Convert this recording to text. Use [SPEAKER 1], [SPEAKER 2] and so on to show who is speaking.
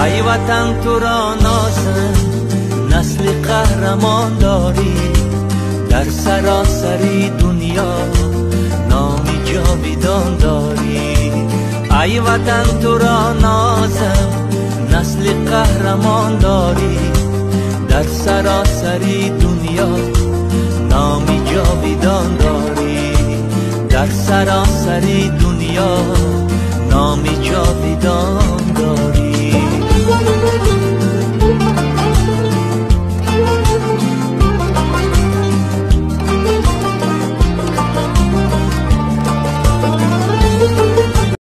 [SPEAKER 1] ای وطن تو را نازم، نسل قهرمان داری، در سراسری دنیا نامی جاویدان داری. ای وطن تو را نازم، نسل قهرمان داری، در سراسری دنیا نامی جاویدان داری، در سراسری دنیا نامی جاویدان